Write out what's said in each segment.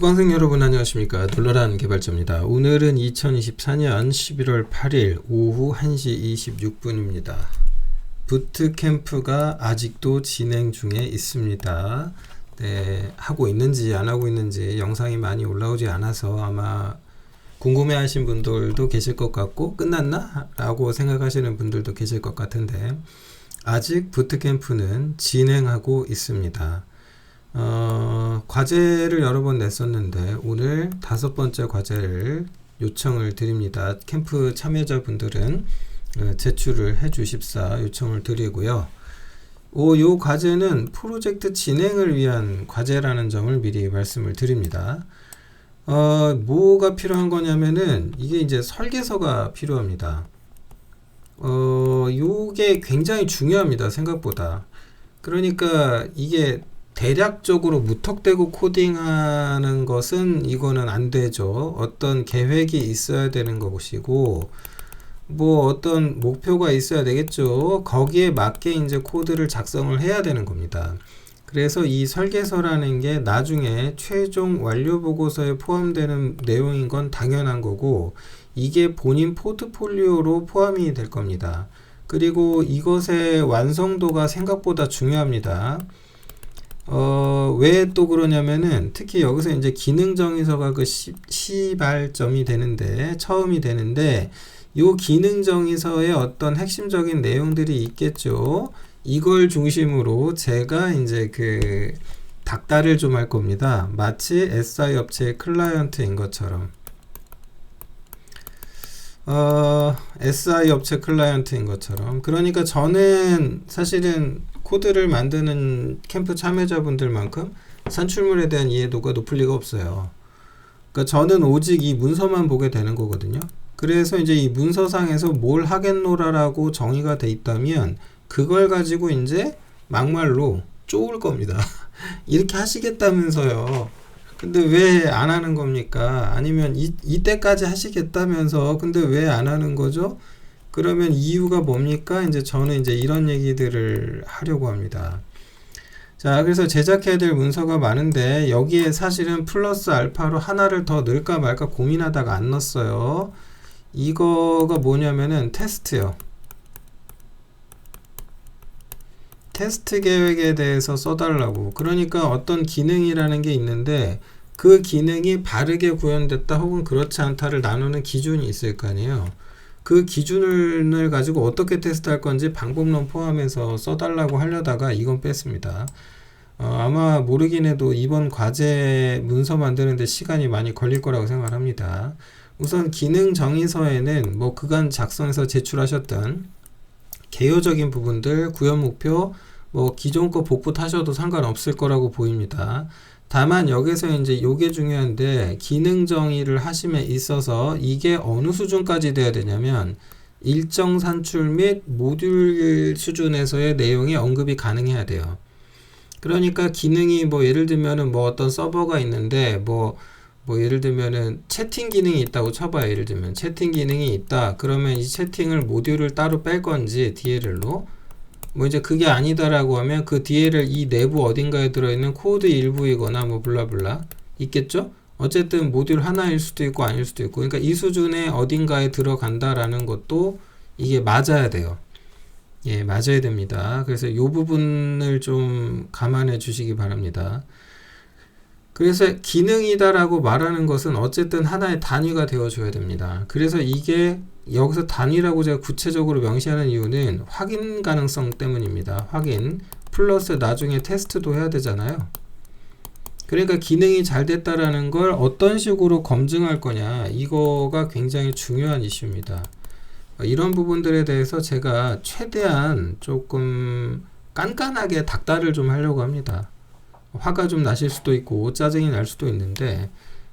수강생 여러분 안녕하십니까. 놀라란 개발자입니다. 오늘은 2024년 11월 8일 오후 1시 26분입니다. 부트캠프가 아직도 진행 중에 있습니다. 네, 하고 있는지 안 하고 있는지 영상이 많이 올라오지 않아서 아마 궁금해 하신 분들도 계실 것 같고 끝났나? 라고 생각하시는 분들도 계실 것 같은데 아직 부트캠프는 진행하고 있습니다. 과제를 여러 번 냈었는데 오늘 5번째 과제를 요청을 드립니다. 캠프 참여자분들은 제출을 해 주십사 요청을 드리고요. 요 과제는 프로젝트 진행을 위한 과제라는 점을 미리 말씀을 드립니다. 뭐가 필요한 거냐면은 이게 이제 설계서가 필요합니다. 요게 굉장히 중요합니다. 생각보다. 그러니까 이게 대략적으로 무턱대고 코딩하는 것은 이거는 안 되죠. 어떤 계획이 있어야 되는 것이고 뭐 어떤 목표가 있어야 되겠죠. 거기에 맞게 이제 코드를 작성을 해야 되는 겁니다. 그래서 이 설계서라는 게 나중에 최종 완료 보고서에 포함되는 내용인 건 당연한 거고 이게 본인 포트폴리오로 포함이 될 겁니다. 그리고 이것의 완성도가 생각보다 중요합니다. 왜 또 그러냐면은 특히 여기서 이제 기능 정의서가 그 시발점이 되는데 처음이 되는데 요 기능 정의서에 어떤 핵심적인 내용들이 있겠죠. 이걸 중심으로 제가 이제 그 닥달을 좀 할 겁니다. 마치 SI 업체의 클라이언트인 것처럼. SI 업체 클라이언트인 것처럼. 그러니까 저는 사실은 코드를 만드는 캠프 참여자분들만큼 산출물에 대한 이해도가 높을 리가 없어요. 그러니까 저는 오직 이 문서만 보게 되는 거거든요. 그래서 이제 이 문서상에서 뭘 하겠노라라고 정의가 돼 있다면 그걸 가지고 이제 막말로 쪼을 겁니다. 이렇게 하시겠다면서요. 근데 왜 안 하는 겁니까? 아니면 이때까지 하시겠다면서 근데 왜 안 하는 거죠? 그러면 이유가 뭡니까? 이제 저는 이제 이런 얘기들을 하려고 합니다. 자, 그래서 제작해야 될 문서가 많은데 여기에 사실은 플러스 알파로 하나를 더 넣을까 말까 고민하다가 안 넣었어요. 이거가 뭐냐면은 테스트요. 테스트 계획에 대해서 써달라고. 그러니까 어떤 기능이라는 게 있는데 그 기능이 바르게 구현됐다 혹은 그렇지 않다를 나누는 기준이 있을 거 아니에요. 그 기준을 가지고 어떻게 테스트할 건지 방법론 포함해서 써달라고 하려다가 이건 뺐습니다. 아마 모르긴 해도 이번 과제 문서 만드는데 시간이 많이 걸릴 거라고 생각을 합니다. 우선 기능 정의서에는 뭐 그간 작성해서 제출하셨던 개요적인 부분들, 구현 목표, 뭐 기존 거 복붙하셔도 상관없을 거라고 보입니다. 다만 여기서 이제 요게 중요한데 기능 정의를 하심에 있어서 이게 어느 수준까지 돼야 되냐면 일정 산출 및 모듈 수준에서의 내용이 언급이 가능해야 돼요. 그러니까 기능이 뭐 예를 들면은 뭐 어떤 서버가 있는데 뭐 예를 들면은 채팅 기능이 있다고 쳐봐요. 예를 들면 채팅 기능이 있다. 그러면 이 채팅을 모듈을 따로 뺄 건지 DLL로 뭐 이제 그게 아니다라고 하면 그 DLL 이 내부 어딘가에 들어있는 코드 일부이거나 뭐 블라블라 있겠죠? 어쨌든 모듈 하나일 수도 있고 아닐 수도 있고 그러니까 이 수준의 어딘가에 들어간다라는 것도 이게 맞아야 돼요. 예, 맞아야 됩니다. 그래서 이 부분을 좀 감안해 주시기 바랍니다. 그래서 기능이다라고 말하는 것은 어쨌든 하나의 단위가 되어줘야 됩니다. 그래서 이게 여기서 단위라고 제가 구체적으로 명시하는 이유는 확인 가능성 때문입니다. 확인 플러스 나중에 테스트도 해야 되잖아요. 그러니까 기능이 잘 됐다라는 걸 어떤 식으로 검증할 거냐 이거가 굉장히 중요한 이슈입니다. 이런 부분들에 대해서 제가 최대한 조금 깐깐하게 닥달을 좀 하려고 합니다. 화가 좀 나실 수도 있고 짜증이 날 수도 있는데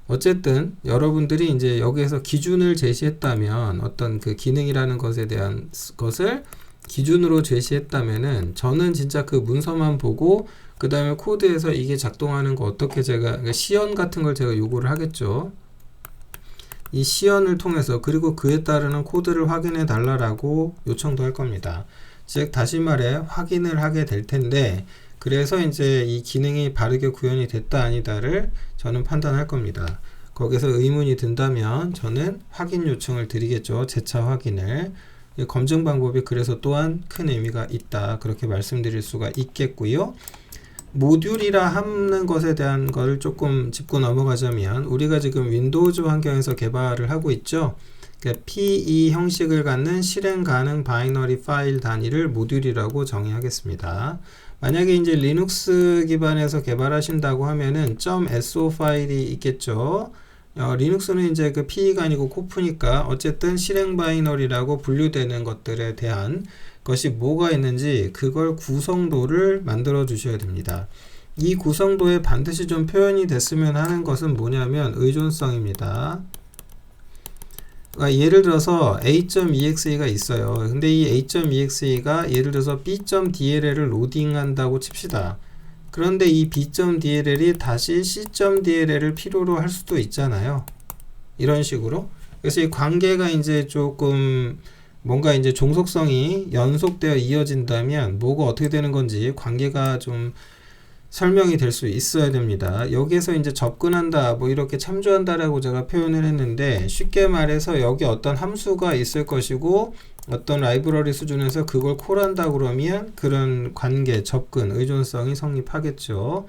어쨌든 여러분들이 이제 여기에서 기준을 제시했다면 어떤 그 기능이라는 것에 대한 것을 기준으로 제시했다면은 저는 진짜 그 문서만 보고 그 다음에 코드에서 이게 작동하는 거 어떻게 제가 그러니까 시연 같은 걸 제가 요구를 하겠죠. 이 시연을 통해서 그리고 그에 따르는 코드를 확인해 달라라고 요청도 할 겁니다. 즉 다시 말해 확인을 하게 될 텐데 그래서 이제 이 기능이 바르게 구현이 됐다 아니다를 저는 판단할 겁니다. 거기서 의문이 든다면 저는 확인 요청을 드리겠죠. 재차 확인을. 이 검증 방법이 그래서 또한 큰 의미가 있다. 그렇게 말씀드릴 수가 있겠고요. 모듈이라 하는 것에 대한 걸 조금 짚고 넘어가자면 우리가 지금 윈도우즈 환경에서 개발을 하고 있죠. 그러니까 PE 형식을 갖는 실행 가능 바이너리 파일 단위를 모듈이라고 정의하겠습니다. 만약에 이제 리눅스 기반에서 개발하신다고 하면은 .so 파일이 있겠죠. 리눅스는 이제 그 PE가 아니고 코프니까 어쨌든 실행 바이너리라고 분류되는 것들에 대한 것이 뭐가 있는지 그걸 구성도를 만들어 주셔야 됩니다. 이 구성도에 반드시 좀 표현이 됐으면 하는 것은 뭐냐면 의존성입니다. 그러니까 예를 들어서 a.exe가 있어요. 근데 이 a.exe가 예를 들어서 b.dll을 로딩한다고 칩시다. 그런데 이 b.dll이 다시 c.dll을 필요로 할 수도 있잖아요. 이런 식으로. 그래서 이 관계가 이제 조금 뭔가 이제 종속성이 연속되어 이어진다면 뭐가 어떻게 되는 건지 관계가 좀 설명이 될 수 있어야 됩니다. 여기에서 이제 접근한다, 뭐 이렇게 참조한다라고 제가 표현을 했는데 쉽게 말해서 여기 어떤 함수가 있을 것이고 어떤 라이브러리 수준에서 그걸 콜한다 그러면 그런 관계, 접근, 의존성이 성립하겠죠.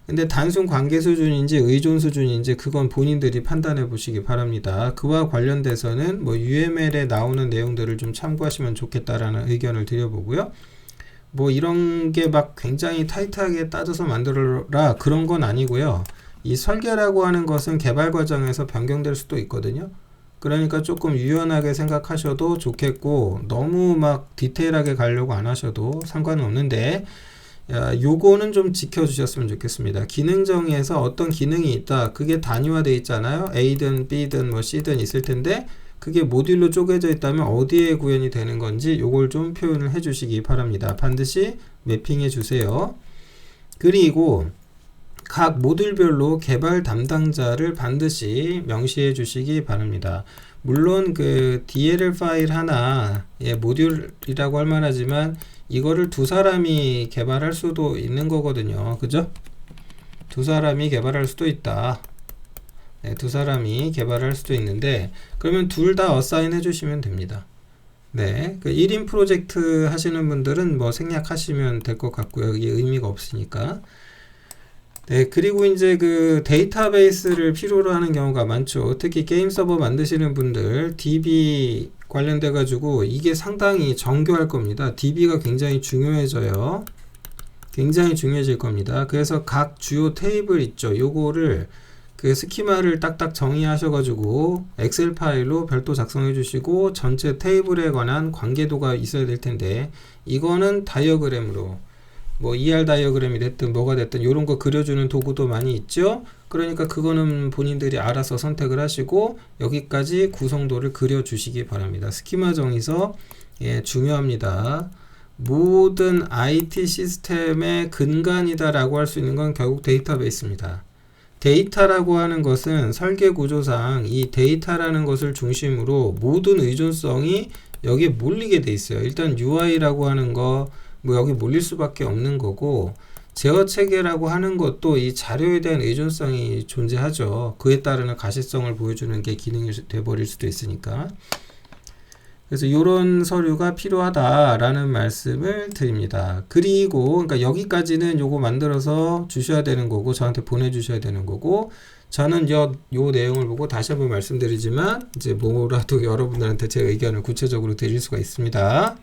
근데 단순 관계 수준인지 의존 수준인지 그건 본인들이 판단해 보시기 바랍니다. 그와 관련돼서는 뭐 UML에 나오는 내용들을 좀 참고하시면 좋겠다라는 의견을 드려보고요. 뭐 이런 게 막 굉장히 타이트하게 따져서 만들어라 그런 건 아니고요. 이 설계라고 하는 것은 개발 과정에서 변경될 수도 있거든요. 그러니까 조금 유연하게 생각하셔도 좋겠고 너무 막 디테일하게 가려고 안 하셔도 상관은 없는데 요거는 좀 지켜주셨으면 좋겠습니다. 기능 정의에서 어떤 기능이 있다. 그게 단위화되어 있잖아요. A든 B든 뭐 C든 있을 텐데 그게 모듈로 쪼개져 있다면 어디에 구현이 되는 건지 요걸 좀 표현을 해 주시기 바랍니다. 반드시 매핑해 주세요. 그리고 각 모듈별로 개발 담당자를 반드시 명시해 주시기 바랍니다. 물론 그 DLL 파일 하나 모듈이라고 할 만하지만 이거를 두 사람이 개발할 수도 있는 거거든요. 그죠? 두 사람이 개발할 수도 있다. 네, 두 사람이 개발할 수도 있는데 그러면 둘 다 어사인 해주시면 됩니다. 네, 그 1인 프로젝트 하시는 분들은 뭐 생략하시면 될 것 같고요. 이게 의미가 없으니까. 네, 그리고 이제 그 데이터베이스를 필요로 하는 경우가 많죠. 특히 게임 서버 만드시는 분들 DB 관련돼 가지고 이게 상당히 정교할 겁니다. DB가 굉장히 중요해져요. 굉장히 중요해질 겁니다. 그래서 각 주요 테이블 있죠. 요거를 그 스키마를 딱딱 정의하셔 가지고 엑셀 파일로 별도 작성해 주시고 전체 테이블에 관한 관계도가 있어야 될 텐데 이거는 다이어그램으로 뭐 ER 다이어그램이 됐든 뭐가 됐든 이런 거 그려주는 도구도 많이 있죠. 그러니까 그거는 본인들이 알아서 선택을 하시고 여기까지 구성도를 그려주시기 바랍니다. 스키마 정의서 중요합니다. 모든 IT 시스템의 근간이다 라고 할 수 있는 건 결국 데이터베이스입니다. 데이터라고 하는 것은 설계 구조상 이 데이터라는 것을 중심으로 모든 의존성이 여기에 몰리게 돼 있어요. 일단 UI라고 하는 거 뭐 여기 몰릴 수밖에 없는 거고 제어 체계라고 하는 것도 이 자료에 대한 의존성이 존재하죠. 그에 따르는 가시성을 보여주는 게 기능이 돼버릴 수도 있으니까. 그래서 이런 서류가 필요하다라는 말씀을 드립니다. 그리고 그러니까 여기까지는 요거 만들어서 주셔야 되는 거고 저한테 보내주셔야 되는 거고 저는 요 내용을 보고 다시 한번 말씀드리지만 이제 뭐라도 여러분들한테 제 의견을 구체적으로 드릴 수가 있습니다.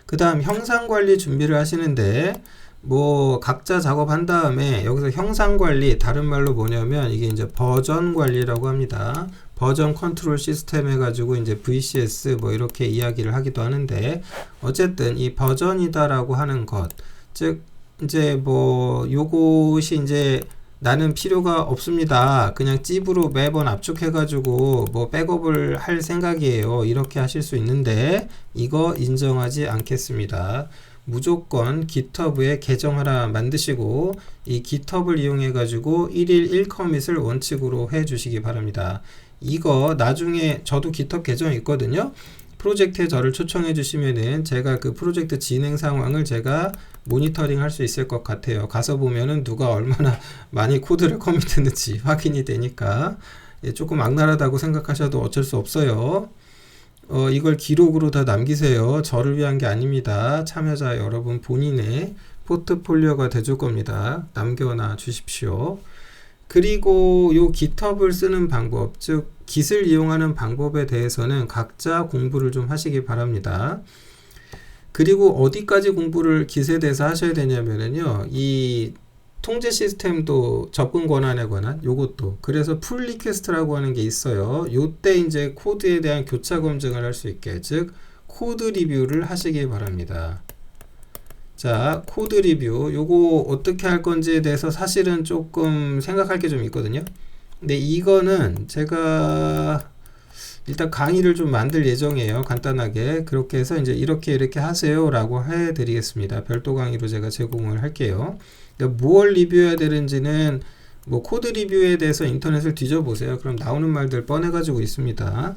그 다음 형상관리 준비를 하시는데 뭐 각자 작업한 다음에 여기서 형상관리 다른 말로 뭐냐면 이게 이제 버전 관리라고 합니다. 버전 컨트롤 시스템 해가지고 이제 VCS 뭐 이렇게 이야기를 하기도 하는데 어쨌든 이 버전이다라고 하는 것 즉 이제 뭐 요것이 이제 나는 필요가 없습니다. 그냥 찝으로 매번 압축해가지고 뭐 백업을 할 생각이에요. 이렇게 하실 수 있는데 이거 인정하지 않겠습니다. 무조건 GitHub에 계정 하나 만드시고 이 GitHub을 이용해 가지고 1일 1커밋을 원칙으로 해 주시기 바랍니다. 이거 나중에 저도 GitHub 계정 있거든요. 프로젝트에 저를 초청해 주시면은 제가 그 프로젝트 진행 상황을 제가 모니터링 할 수 있을 것 같아요. 가서 보면은 누가 얼마나 많이 코드를 커밋했는지 확인이 되니까. 예, 조금 악랄하다고 생각하셔도 어쩔 수 없어요. 이걸 기록으로 다 남기세요. 저를 위한 게 아닙니다. 참여자 여러분 본인의 포트폴리오가 돼줄 겁니다. 남겨놔 주십시오. 그리고 요 GitHub을 쓰는 방법, 즉 Git을 이용하는 방법에 대해서는 각자 공부를 좀 하시기 바랍니다. 그리고 어디까지 공부를 Git에 대해서 하셔야 되냐면요, 이 통제 시스템도 접근 권한에 관한 요것도, 그래서 풀 리퀘스트라고 하는 게 있어요. 요때 이제 코드에 대한 교차 검증을 할 수 있게, 즉 코드 리뷰를 하시기 바랍니다. 자, 코드 리뷰 요거 어떻게 할 건지에 대해서 사실은 조금 생각할 게 좀 있거든요. 근데 이거는 제가 일단 강의를 좀 만들 예정이에요. 간단하게 그렇게 해서 이제 이렇게 하세요 라고 해 드리겠습니다. 별도 강의로 제가 제공을 할게요. 그러니까 무엇 리뷰해야 되는지는 뭐 코드 리뷰에 대해서 인터넷을 뒤져보세요. 그럼 나오는 말들 뻔해 가지고 있습니다.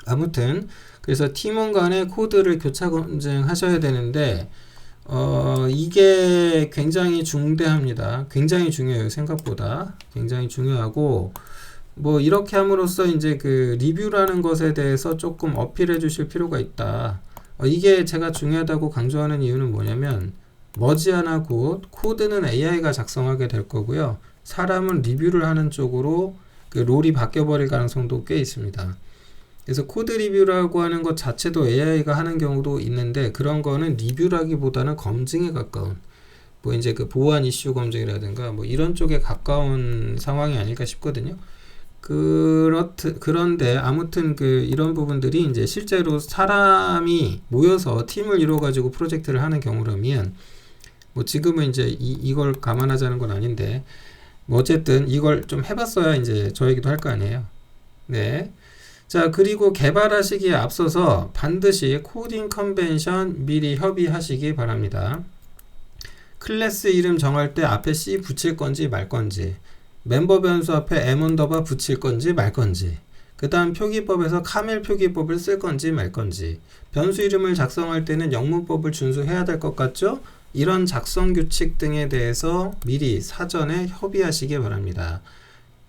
아무튼 그래서 팀원 간의 코드를 교차 검증하셔야 되는데 이게 굉장히 중대합니다. 굉장히 중요해요. 생각보다 굉장히 중요하고, 뭐 이렇게 함으로써 이제 그 리뷰라는 것에 대해서 조금 어필해 주실 필요가 있다. 이게 제가 중요하다고 강조하는 이유는 뭐냐면, 머지않아 곧 코드는 AI가 작성하게 될 거고요, 사람은 리뷰를 하는 쪽으로 그 롤이 바뀌어 버릴 가능성도 꽤 있습니다. 그래서 코드 리뷰라고 하는 것 자체도 AI가 하는 경우도 있는데, 그런 거는 리뷰라기보다는 검증에 가까운, 뭐 이제 그 보안 이슈 검증이라든가 뭐 이런 쪽에 가까운 상황이 아닐까 싶거든요. 그런데 아무튼 그 이런 부분들이 이제 실제로 사람이 모여서 팀을 이루어 가지고 프로젝트를 하는 경우라면, 뭐 지금은 이제 이걸 감안하자는 건 아닌데, 뭐 어쨌든 이걸 좀 해봤어야 이제 저 얘기도 할 거 아니에요. 네. 자, 그리고 개발하시기에 앞서서 반드시 코딩 컨벤션 미리 협의하시기 바랍니다. 클래스 이름 정할 때 앞에 C 붙일 건지 말 건지, 멤버 변수 앞에 m 언더바 붙일 건지 말 건지, 그 다음 표기법에서 카멜 표기법을 쓸 건지 말 건지, 변수 이름을 작성할 때는 영문법을 준수해야 될 것 같죠? 이런 작성 규칙 등에 대해서 미리 사전에 협의하시기 바랍니다.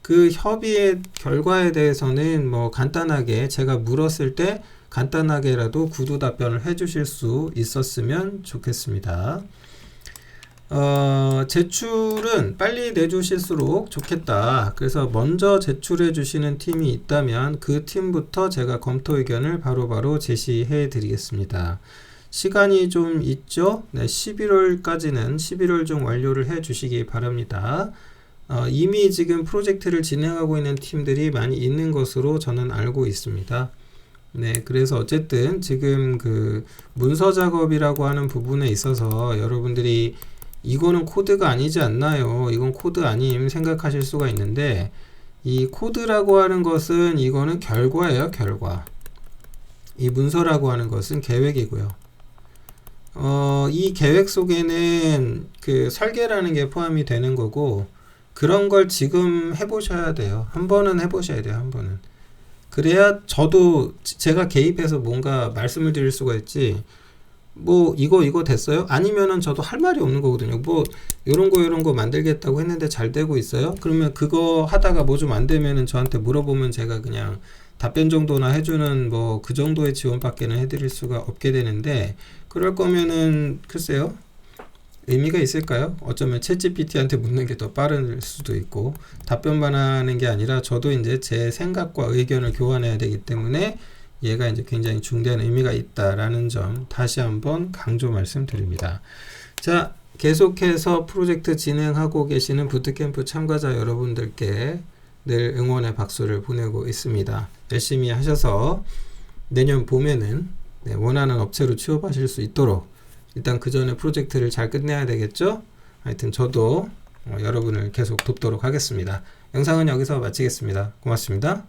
그 협의의 결과에 대해서는 뭐 간단하게 제가 물었을 때 간단하게라도 구두 답변을 해주실 수 있었으면 좋겠습니다. 제출은 빨리 내주실수록 좋겠다. 그래서 먼저 제출해 주시는 팀이 있다면 그 팀부터 제가 검토 의견을 바로바로 제시해 드리겠습니다. 시간이 좀 있죠? 네, 11월까지는 11월 중 완료를 해 주시기 바랍니다. 이미 지금 프로젝트를 진행하고 있는 팀들이 많이 있는 것으로 저는 알고 있습니다. 네, 그래서 어쨌든 지금 그 문서 작업이라고 하는 부분에 있어서 여러분들이 이거는 코드가 아니지 않나요? 이건 코드 아님 생각하실 수가 있는데, 이 코드라고 하는 것은 이거는 결과예요, 결과. 이 문서라고 하는 것은 계획이고요. 이 계획 속에는 그 설계라는 게 포함이 되는 거고, 그런 걸 지금 해보셔야 돼요. 한 번은 해보셔야 돼요. 한 번은. 그래야 저도 제가 개입해서 뭔가 말씀을 드릴 수가 있지, 뭐 이거 됐어요? 아니면은 저도 할 말이 없는 거거든요. 뭐 요런 거 만들겠다고 했는데 잘 되고 있어요? 그러면 그거 하다가 뭐 좀 안 되면은 저한테 물어보면 제가 그냥 답변 정도나 해주는 뭐 그 정도의 지원밖에는 해드릴 수가 없게 되는데, 그럴 거면은 글쎄요, 의미가 있을까요? 어쩌면 챗GPT한테 묻는 게 더 빠를 수도 있고, 답변만 하는 게 아니라 저도 이제 제 생각과 의견을 교환해야 되기 때문에 얘가 이제 굉장히 중대한 의미가 있다라는 점 다시 한번 강조 말씀드립니다. 자, 계속해서 프로젝트 진행하고 계시는 부트캠프 참가자 여러분들께 늘 응원의 박수를 보내고 있습니다. 열심히 하셔서 내년 봄에는 원하는 업체로 취업하실 수 있도록 일단 그 전에 프로젝트를 잘 끝내야 되겠죠? 하여튼 저도 여러분을 계속 돕도록 하겠습니다. 영상은 여기서 마치겠습니다. 고맙습니다.